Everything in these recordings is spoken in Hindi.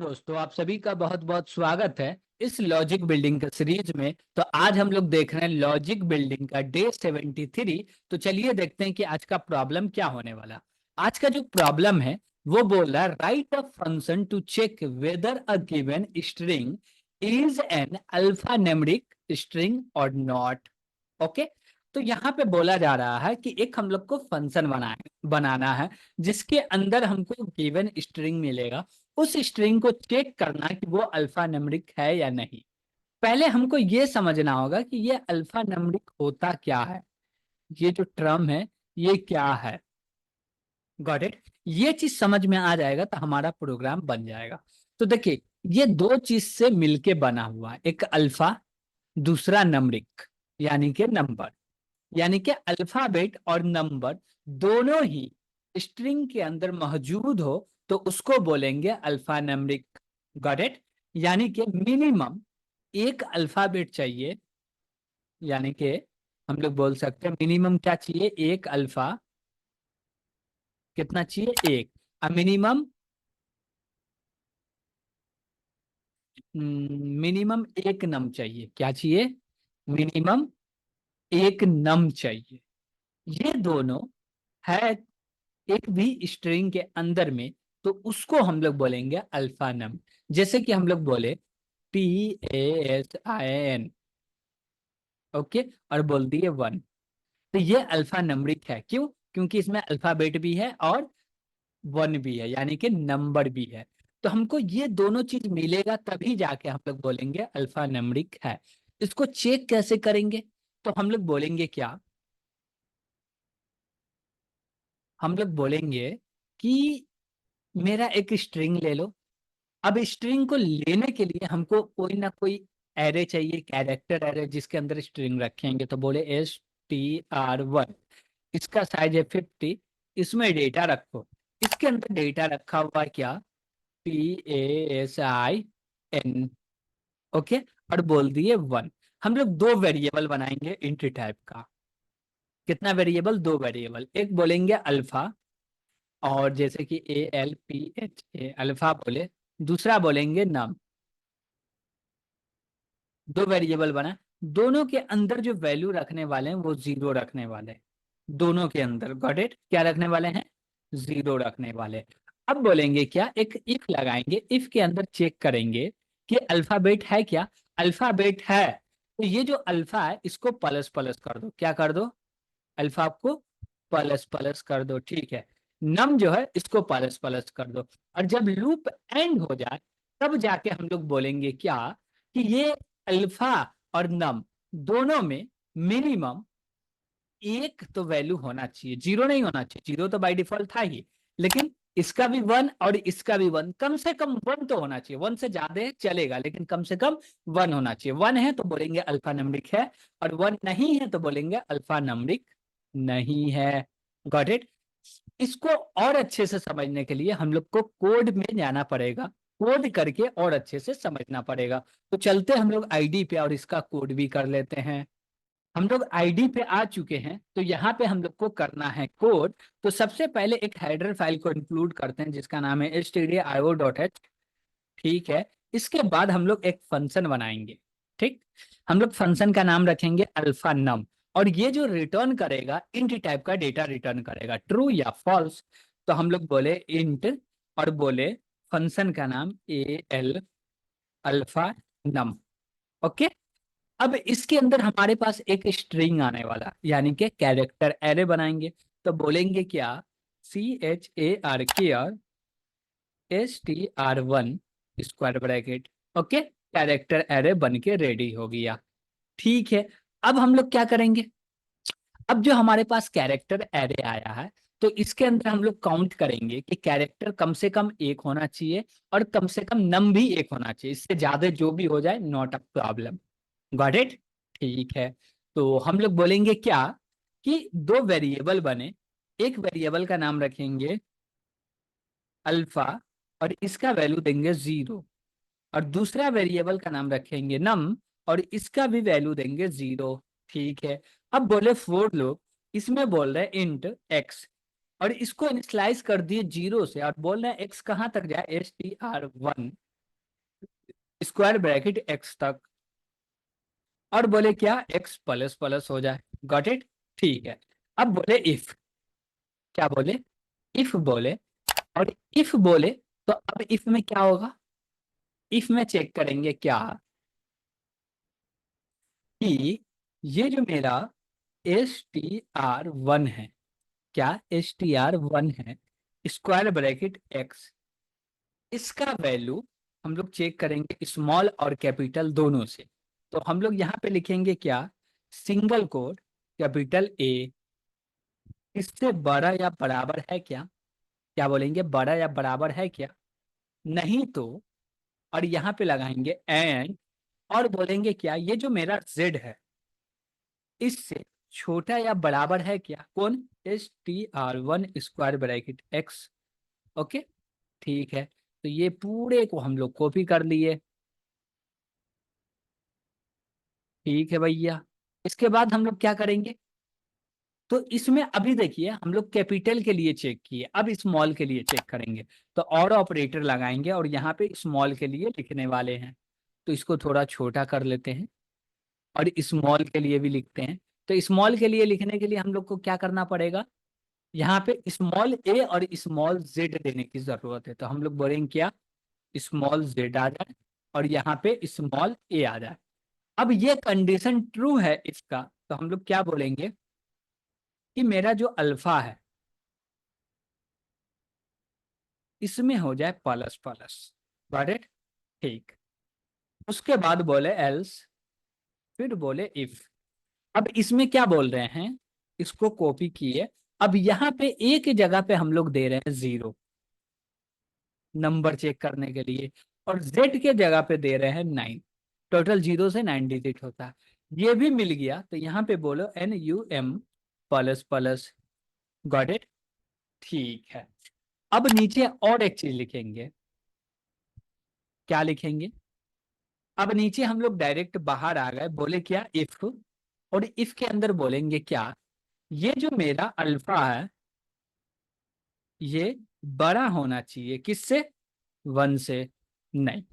दोस्तों, आप सभी का बहुत बहुत स्वागत है इस लॉजिक बिल्डिंग का सीरीज में। तो आज हम लोग देख रहे हैं लॉजिक बिल्डिंग का डे 73। तो चलिए देखते हैं कि आज का प्रॉब्लम क्या होने वाला। आज का जो प्रॉब्लम है वो बोल रहा है write a function to check whether a given string is an alpha numeric string or not. Okay, तो यहाँ पे बोला जा रहा है कि एक हम लोग को फंक्शन बनाना है जिसके अंदर हमको गिवन स्ट्रिंग मिलेगा। उस स्ट्रिंग को चेक करना कि वो अल्फा न्यूमेरिक है या नहीं। पहले हमको ये समझना होगा कि ये अल्फा न्यूमेरिक होता क्या है, ये जो टर्म है ये क्या है। Got it. ये चीज समझ में आ जाएगा तो हमारा प्रोग्राम बन जाएगा। तो देखिए, ये दो चीज से मिलके बना हुआ है, एक अल्फा, दूसरा न्यूमेरिक यानी कि नंबर। यानी कि अल्फाबेट और नंबर दोनों ही स्ट्रिंग के अंदर मौजूद हो तो उसको बोलेंगे अल्फा न्यूमेरिक। Got it. यानी कि मिनिमम एक अल्फाबेट चाहिए, यानी कि हम लोग बोल सकते हैं मिनिमम क्या चाहिए, एक अल्फा। कितना चाहिए, एक। मिनिमम मिनिमम एक नम चाहिए। क्या चाहिए, मिनिमम एक नम चाहिए। ये दोनं है एक भी स्ट्रिंग के अंदर में, तो उसको हम लोग बोलेंगे अल्फा नम। जैसे कि हम लोग बोले PASIN, ओके, और बोल दिए 1, तो ये अल्फा नंबरिक है। क्यों? क्योंकि इसमें अल्फाबेट भी है और 1 भी है, यानी कि नंबर भी है। तो हमको ये दोनों चीज मिलेगा तभी जाके हम लोग बोलेंगे अल्फा नंबरिक है। इसको चेक कैसे करेंगे? तो हम लोग बोलेंगे क्या, हम लोग बोलेंगे कि मेरा एक स्ट्रिंग ले लो। अब स्ट्रिंग को लेने के लिए हमको कोई ना कोई एरे चाहिए, कैरेक्टर एरे, जिसके अंदर स्ट्रिंग रखेंगे। तो बोले STR1, इसका साइज है 50, इसमें डेटा रखो। इसके अंदर डेटा रखा हुआ है क्या, PASIN, ओके, और बोल दिए 1। हम लोग दो वेरिएबल बनाएंगे इंट टाइप का। कितना वेरिएबल, दो वेरिएबल। एक बोलेंगे अल्फा, और जैसे कि ALPHA अल्फा बोले, दूसरा बोलेंगे नम। दो वेरिएबल बना, दोनों के अंदर जो वैल्यू रखने वाले हैं वो जीरो रखने वाले हैं। दोनों के अंदर गॉट इट, क्या रखने वाले हैं, जीरो रखने वाले। अब बोलेंगे क्या, एक इफ लगाएंगे। इफ के अंदर चेक करेंगे कि अल्फाबेट है क्या। अल्फाबेट है तो ये जो अल्फा है इसको प्लस प्लस कर दो। क्या कर दो, अल्फा को प्लस प्लस कर दो, ठीक है। नम जो है इसको प्लस प्लस कर दो। और जब लूप एंड हो जाए तब जाके हम लोग बोलेंगे क्या, कि ये अल्फा और नम दोनों में मिनिमम एक तो वैल्यू होना चाहिए, जीरो नहीं होना चाहिए। जीरो तो बाय डिफॉल्ट था ही, लेकिन इसका भी 1 और इसका भी 1, कम से कम 1 तो होना चाहिए। 1 से ज्यादा चलेगा लेकिन कम से कम 1 होना चाहिए। 1 है तो बोलेंगे अल्फा नंबरिक है, और 1 नहीं है तो बोलेंगे अल्फा नंबरिक नहीं है। Got it. इसको और अच्छे से समझने के लिए हम लोग को कोड में जाना पड़ेगा, कोड करके और अच्छे से समझना पड़ेगा। तो चलते हम लोग आईडी पे और इसका कोड भी कर लेते हैं। हम लोग आईडी पे आ चुके हैं, तो यहाँ पे हम लोग को करना है कोड। तो सबसे पहले एक हेडर फाइल को इंक्लूड करते हैं जिसका नाम है stdio.h, ठीक है। इसके बाद हम लोग एक फंक्शन बनाएंगे, ठीक। हम लोग फंक्शन का नाम रखेंगे अल्फा नम, और ये जो रिटर्न करेगा इंट टाइप का डेटा रिटर्न करेगा, ट्रू या फॉल्स। तो हम लोग बोले इंट, और बोले फंक्शन का नाम AL अल्फा नम, ओके। अब इसके अंदर हमारे पास एक स्ट्रिंग आने वाला, यानी कि कैरेक्टर एरे बनाएंगे। तो बोलेंगे क्या, CHARKR STR1 square bracket, okay. Character array बन के रेडी हो गया, ठीक है। अब हम लोग क्या करेंगे, अब जो हमारे पास कैरेक्टर एरे आया है तो इसके अंदर हम लोग काउंट करेंगे कि कैरेक्टर कम से कम एक होना चाहिए और कम से कम नम भी एक होना चाहिए। इससे ज्यादा जो भी हो जाए not a problem. Got it, ठीक है। तो हम लोग बोलेंगे क्या, कि दो वेरिएबल बने। एक वेरिएबल का नाम रखेंगे अल्फा, और इसका वैल्यू देंगे 0, और दूसरा वेरिएबल का नाम रखेंगे नम, और इसका भी वैल्यू देंगे 0, ठीक है। अब बोले फोर लूप, इसमें बोल रहे इंट एक्स, और इसको इनिशियलाइज कर दिए 0 से, और बोल रहे हैं एक्स कहाँ तक जाए, STR1, स्क्वायर ब्रैकेट एक्स तक, और बोले क्या एक्स प्लस प्लस हो जाए। Got it? ठीक है। अब बोले इफ, क्या बोले? इफ बोले, और इफ बोले तो अब इफ में क्या होगा? इफ में चेक करेंगे क्या कि ये जो मेरा STR1 है, क्या STR1 है, स्क्वायर ब्रैकेट एक्स, इसका वैल्यू हम लोग चेक करेंगे स्मॉल और कैपिटल दोनों से। तो हम लोग यहाँ पे लिखेंगे क्या? सिंगल कोड कैपिटल ए, इससे बड़ा या बराबर है क्या? क्या बोलेंगे? बड़ा या बराबर है क्या? नहीं तो, और यहाँ पे लगाएंगे एंड, और बोलेंगे क्या ये जो मेरा z है इससे छोटा या बराबर है क्या? कौन? STR1 square bracket x. Okay, ठीक है। तो ये पूरे को हम लोग कॉपी कर लिए। ठीक है भैया। इसके बाद हम लोग क्या करेंगे? तो इसमें अभी देखिए हम लोग कैपिटल के लिए चेक किए, अब स्मॉल के लिए चेक करेंगे। तो और ऑपरेटर लगाएंगे और यहाँ पे स्मॉल के लिए लिखने वाले हैं। तो इसको थोड़ा छोटा कर लेते हैं और स्मॉल के लिए भी लिखते हैं। तो स्मॉल के लिए लिखने के लिए हम लोग को क्या करना पड़ेगा? यहाँ पे स्मॉल ए और स्मॉल जेड देने की जरूरत है। तो हम लोग बोलेंगे क्या? स्मॉल जेड आ जाए और यहाँ पे स्मॉल ए आ जाए। अब ये कंडीशन ट्रू है इसका, तो हम लोग क्या बोलेंगे कि मेरा जो अल्फा है इसमें हो जाए प्लस प्लस। Got it? ठीक। उसके बाद बोले एल्स, फिर बोले इफ। अब इसमें क्या बोल रहे हैं? इसको कॉपी किए। अब यहाँ पे एक जगह पे हम लोग दे रहे हैं 0 नंबर चेक करने के लिए, और z के जगह पे दे रहे हैं 9। टोटल 0 से 9 डिजिट होता है। ये भी मिल गया, तो यहाँ पे बोलो NUM plus plus. Got it? ठीक है। अब नीचे और एक चीज लिखेंगे। क्या लिखेंगे? अब नीचे हम लोग डायरेक्ट बाहर आ गए, बोले क्या इफ, और इफ के अंदर बोलेंगे क्या? ये जो मेरा अल्फा है ये बड़ा होना चाहिए किससे? 1 से? नहीं,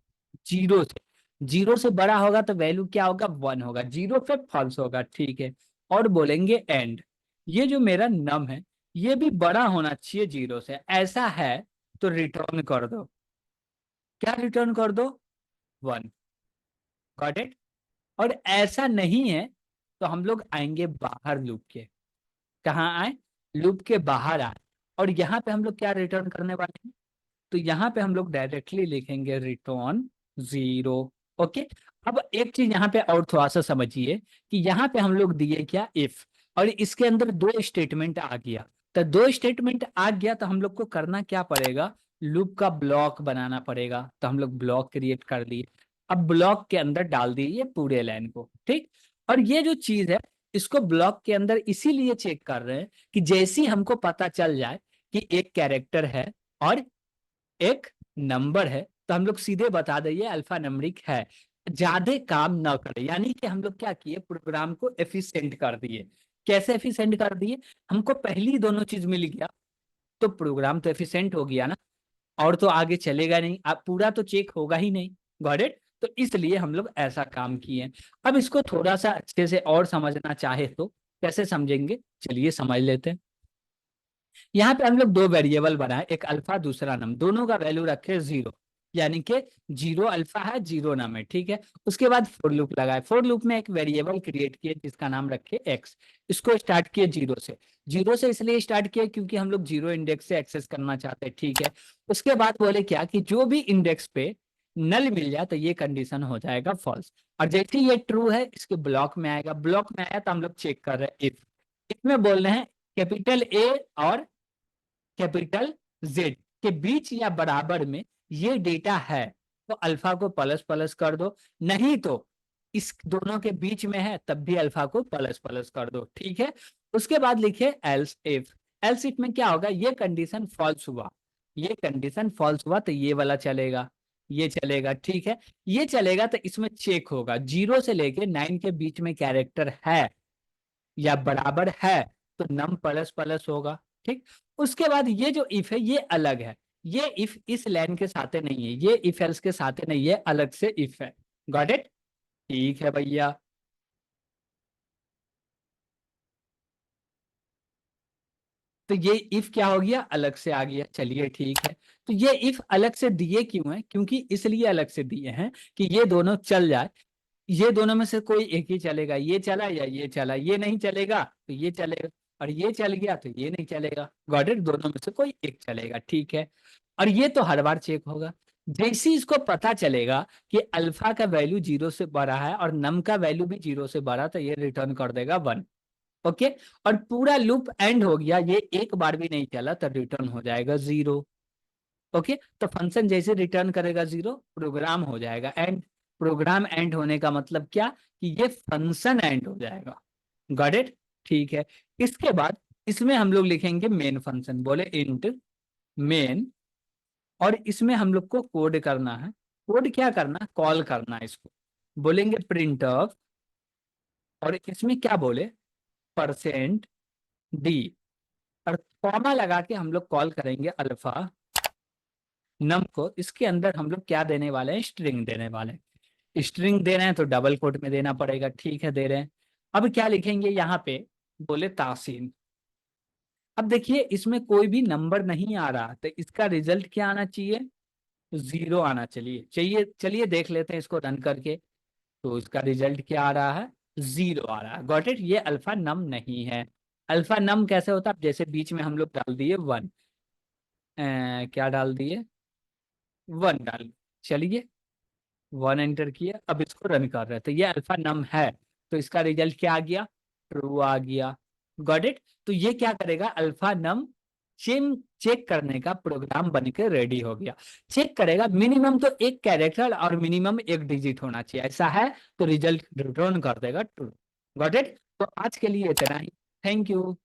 0 से। 0 से बड़ा होगा तो वैल्यू क्या होगा? 1 होगा। 0 पे फॉल्स होगा। ठीक है। और बोलेंगे एंड, ये जो मेरा नम है ये भी बड़ा होना चाहिए 0 से। ऐसा है तो रिटर्न कर दो। क्या रिटर्न कर दो? 1। Got it? और ऐसा नहीं है तो हम लोग आएंगे बाहर लूप के। कहाँ आए? लूप के बाहर आए। और यहाँ पे हम लोग क्या रिटर्न करने वाले हैं? तो यहाँ पे हम लोग डायरेक्टली लिखेंगे रिटर्न 0। ओके। अब एक चीज यहाँ पे और थोड़ा सा समझिए कि यहाँ पे हम लोग दिए क्या? इफ, और इसके अंदर 2 स्टेटमेंट आ गया। तो 2 स्टेटमेंट आ गया तो हम लोग को करना क्या पड़ेगा? लूप का ब्लॉक बनाना पड़ेगा। तो हम लोग ब्लॉक क्रिएट कर लिए। अब ब्लॉक के अंदर डाल दिए पूरे लाइन को। ठीक। और ये जो चीज है इसको ब्लॉक के अंदर इसीलिए चेक कर रहे हैं कि जैसे ही हमको पता चल जाए कि एक कैरेक्टर है और एक नंबर है तो हम लोग सीधे बता देंगे अल्फा न्यूमेरिक है। ज्यादा काम ना करे, यानी कि हम लोग क्या किए? प्रोग्राम को एफिशिएंट कर दिए। कैसे एफिशिएंट कर दिए? हमको पहली दोनों चीज मिल गया तो प्रोग्राम तो एफिशिएंट हो गया ना, और तो आगे चलेगा नहीं, अब पूरा तो चेक होगा ही नहीं। Got it? तो इसलिए हम लोग ऐसा काम किए। अब इसको थोड़ा सा अच्छे से और समझना चाहे तो कैसे समझेंगे? चलिए समझ लेते हैं। यहाँ पे हम लोग 2 वेरिएबल बनाए, एक अल्फा दूसरा नम, दोनों का वैल्यू रखे 0, यानी कि 0 अल्फा है 0 नम है। ठीक है। उसके बाद फोर लूप लगाए। फोर लूप में एक वेरिएबल क्रिएट किए जिसका नाम रखे x। इसको स्टार्ट किए 0 से। 0 से इसलिए स्टार्ट किया क्योंकि हम लोग 0 इंडेक्स से एक्सेस करना चाहते हैं। ठीक है। उसके बाद बोले क्या कि जो भी इंडेक्स पे नल मिल जाए तो ये कंडीशन हो जाएगा फॉल्स। और जैसे ये ट्रू है इसके ब्लॉक में आएगा। ब्लॉक में आया तो हम लोग चेक कर रहे हैं इफ। इसमें बोल रहे हैं कैपिटल ए और कैपिटल जेड के बीच या बराबर में ये डेटा है तो अल्फा को प्लस प्लस कर दो, नहीं तो इस दोनों के बीच में है तब भी अल्फा को प्लस प्लस कर दो। ठीक है। उसके बाद लिखे एल्स इफ। एल्स इफ में क्या होगा? ये कंडीशन फॉल्स हुआ, ये कंडीशन फॉल्स हुआ तो ये वाला चलेगा, ये चलेगा। ठीक है। ये चलेगा तो इसमें चेक होगा 0 से लेके 9 के बीच में कैरेक्टर है या बराबर है तो नम प्लस प्लस होगा। ठीक। उसके बाद ये जो इफ है ये अलग है, ये इफ इस लाइन के साथ नहीं है, ये इफ एल्स के साथ नहीं है, अलग से इफ है। Got it? ठीक है भैया। तो ये इफ क्या हो गया, अलग से आ गया। चलिए ठीक है। तो ये इफ अलग से दिए क्यों है, क्योंकि इसलिए अलग से दिए हैं कि ये दोनों चल जाए। ये दोनों में से कोई एक ही चलेगा, ये चला या ये चला, ये नहीं चलेगा तो ये चलेगा, और ये चल गया तो ये नहीं चलेगा। Got it? दोनों में से कोई एक चलेगा, ठीक है। और ये तो हर बार चेक होगा। जैसे ही इसको पता चलेगा कि अल्फा का वैल्यू 0 से बड़ा है और नम का वैल्यू भी 0 से बड़ा, तो ये रिटर्न कर देगा 1। ओके। और पूरा लूप एंड हो गया, ये एक बार भी नहीं चला तो रिटर्न हो जाएगा 0। ओके। तो फंक्शन जैसे रिटर्न करेगा 0, प्रोग्राम हो जाएगा एंड। प्रोग्राम एंड होने का मतलब क्या, कि ये फंक्शन एंड हो जाएगा। Got it? ठीक है। इसके बाद इसमें हम लोग लिखेंगे मेन फंक्शन, बोले इंट मेन। और इसमें हम लोग को कोड करना है। कोड क्या करना, कॉल करना है इसको। बोलेंगे प्रिंट ऑफ, और इसमें क्या बोले, परसेंट डी, और कॉमा लगा के हम लोग कॉल करेंगे अल्फा नम को। इसके अंदर हम लोग क्या देने वाले हैं, स्ट्रिंग देने वाले हैं। स्ट्रिंग दे रहे हैं तो डबल कोट में देना पड़ेगा, ठीक है दे रहे हैं। अब क्या लिखेंगे यहाँ पे, बोले तासीन। अब देखिए इसमें कोई भी नंबर नहीं आ रहा, तो इसका रिजल्ट क्या आना चाहिए, 0 आना चाहिए। चलिए चलिए देख लेते हैं इसको रन करके। तो इसका रिजल्ट क्या आ रहा है, 0 आ रहा है। Got it? ये अल्फा नम नहीं है। अल्फा नम कैसे होता है, अब जैसे बीच में हम लोग डाल दिए 1, क्या डाल दिए, 1 डाल। चलिए 1 एंटर किया, अब इसको रन कर रहे हैं, तो ये अल्फा नम है। तो इसका रिजल्ट क्या आ गया, ट्रू आ गया। Got it? तो ये क्या करेगा, अल्फा नम चेक करने का प्रोग्राम बन के रेडी हो गया। चेक करेगा, मिनिमम तो एक कैरेक्टर और मिनिमम एक डिजिट होना चाहिए, ऐसा है तो रिजल्ट रिटर्न कर देगा ट्रू। Got it? तो आज के लिए इतना ही। Thank you.